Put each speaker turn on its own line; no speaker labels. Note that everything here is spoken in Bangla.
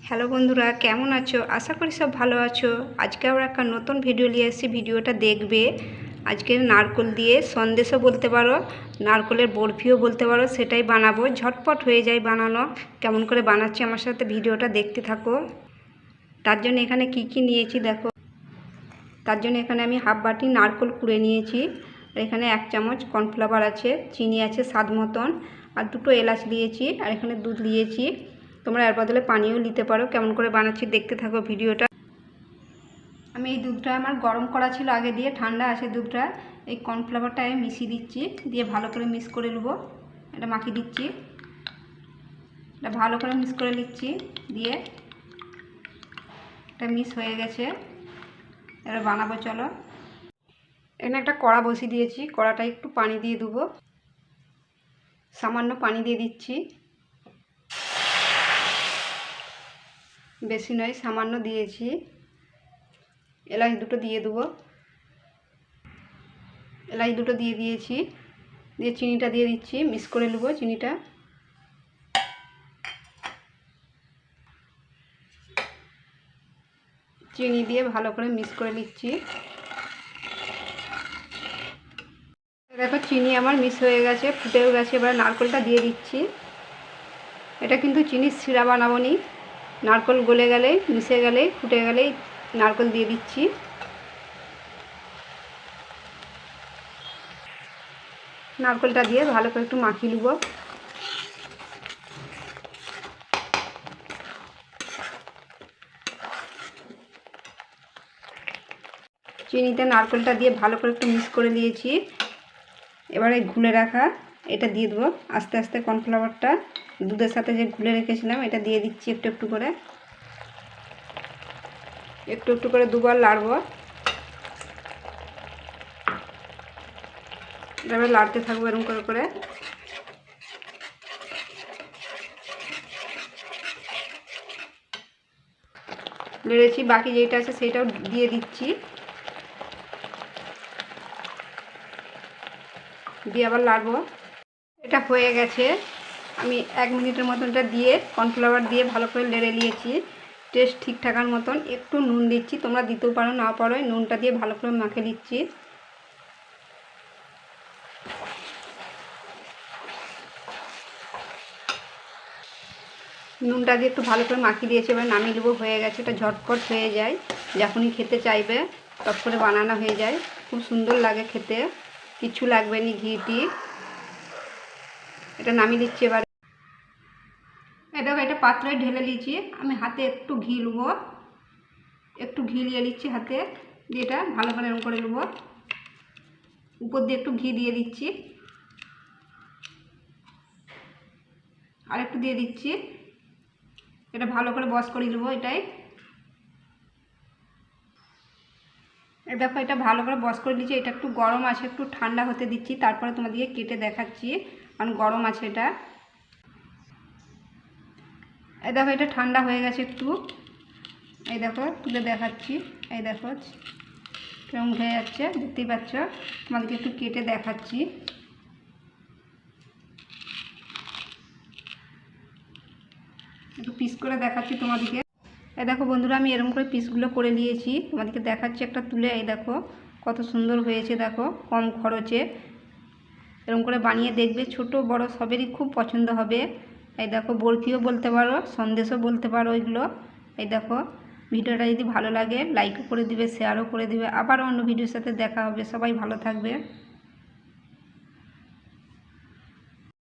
হ্যালো বন্ধুরা, কেমন আছো? আশা করি সব ভালো আছো। আজকে আবার একটা নতুন ভিডিও নিয়ে এসেছি, ভিডিওটা দেখবে। আজকে নারকেল দিয়ে সন্দেশও বলতে পারো, নারকেলের বরফিও বলতে পারো, সেটাই বানাবো। ঝটপট হয়ে যায় বানানো। কেমন করে বানাচ্ছি আমার সাথে ভিডিওটা দেখতে থাকো। তার জন্য এখানে কি নিয়েছি দেখো। তার জন্য এখানে আমি হাফ বাটি নারকেল কুড়ে নিয়েছি, আর এখানে 1 চামচ কর্নফ্লাওয়ার আছে, চিনি আছে স্বাদ মতন, আর 2টো এলাচ দিয়েছি, আর এখানে দুধ নিয়েছি। তোমরা এর বদলে পানিও নিতে পারো। কেমন করে বানাচ্ছি দেখতে থাকো ভিডিওটা। আমি এই দুধটা আমার গরম করা ছিল আগে দিয়ে, ঠান্ডা আছে দুধটা। এই কর্নফ্লাওয়ারটা আমি মিশিয়ে দিচ্ছি, দিয়ে ভালো করে মিক্স করে নেবো। এটা মাখিয়ে দিচ্ছি, এটা ভালো করে মিক্স করে নিচ্ছি। দিয়ে এটা মিক্স হয়ে গেছে, এবার বানাবো চলো। এখানে একটা কড়া বসিয়ে দিয়েছি, কড়াটা একটু পানি দিয়ে দেবো। সামান্য পানি দিয়ে দিচ্ছি, বেশি নয়, সামান্য দিয়েছি। এলাচ দুটো দিয়ে দেবো, এলাচ দুটো দিয়ে দিয়েছি। দিয়ে চিনিটা দিয়ে দিচ্ছি, মিক্স করে নেবো চিনিটা। চিনি দিয়ে ভালো করে মিক্স করে নিচ্ছি। দেখো চিনি আমার মিক্স হয়ে গেছে, ফুটেও গেছে। এবার নারকেলটা দিয়ে দিচ্ছি। এটা কিন্তু চিনির সিরা বানাবো নি, নারকেল গলে গেলে, মিশে গেলে, ফুটে গেলেই নারকেল দিয়ে দিচ্ছি। নারকেলটা দিয়ে ভালো করে একটু মাখিয়ে নেবো। চিনিতে নারকেলটা দিয়ে ভালো করে একটু মিক্স করে দিয়েছি। এবারে ঘুলে রাখা এটা দিয়ে দেবো আস্তে আস্তে। কর্নফ্লাওয়ারটা দুধের সাথে যে ঘুলে রেখেছিলাম এটা দিয়ে দিচ্ছি একটু একটু করে, একটু একটু করে দুবার লাড়বো। এভাবে লাড়তে থাকবো এরকম করে করে। নেড়েছি, বাকি যেটা আছে সেটাও দিয়ে দিচ্ছি, দিয়ে আবার লাড়বো। এটা হয়ে গেছে। আমি 1 মিনিটের মতন এটা দিয়ে কর্নফ্লাওয়ার দিয়ে ভালো করে নেড়ে নিয়েছি। টেস্ট ঠিকঠাকার মতন একটু নুন দিচ্ছি, তোমরা দিতেও পারো না পারো। নুনটা দিয়ে ভালো করে মাখিয়ে দিচ্ছি। নুনটা দিয়ে একটু ভালো করে মাখিয়ে দিয়েছি, এবার নামিয়ে নেবো। হয়ে গেছে। এটা ঝটপট হয়ে যায়, যখনই খেতে চাইবে তখন করে বানানো হয়ে যায়। খুব সুন্দর লাগে খেতে, কিছু লাগবে না ঘি। এটা নামিয়ে দিচ্ছি এবার। দেখো এটা পাত্রে ঢেলে নিয়েছি। আমি হাতে একটু ঘি নেবো, একটু ঘি নিয়ে নিচ্ছি হাতে, দিয়ে এটা ভালো করে এরকম করে নেবো। উপর দিয়ে একটু ঘি দিয়ে দিচ্ছি, আর একটু দিয়ে দিচ্ছি। এটা ভালো করে বস করে নেবো। এটাই দেখো এটা ভালো করে বস করে নিচ্ছি। এটা একটু গরম আছে, একটু ঠান্ডা হতে দিচ্ছি, তারপরে তোমাদেরকে কেটে দেখাচ্ছি, কারণ গরম আছে এটা। এই দেখো এটা ঠান্ডা হয়ে গেছে একটু। এই দেখো তুলে দেখাচ্ছি, এই দেখো কেমন উঠে যাচ্ছে, দেখতেই পাচ্ছ। তোমাদেরকে একটু কেটে দেখাচ্ছি। একটু পিস করে দেখাচ্ছি তোমাদেরকে। এই দেখো বন্ধুরা, আমি এরকম করে পিসগুলো করে নিয়েছি, তোমাদেরকে দেখাচ্ছি একটা তুলে। এই দেখো কত সুন্দর হয়েছে, দেখো কম খরচে। এরকম করে বানিয়ে দেখবে, ছোট বড় সবেরই খুব পছন্দ হবে। এই দেখো বরফিও বলতে পারো, সন্দেশও বলতে পারো এগুলো। এই দেখো ভিডিওটা যদি ভালো লাগে লাইকও করে দিবে, শেয়ারও করে দিবে। আবার অন্য ভিডিওর সাথে দেখা হবে। সবাই ভালো থাকবে।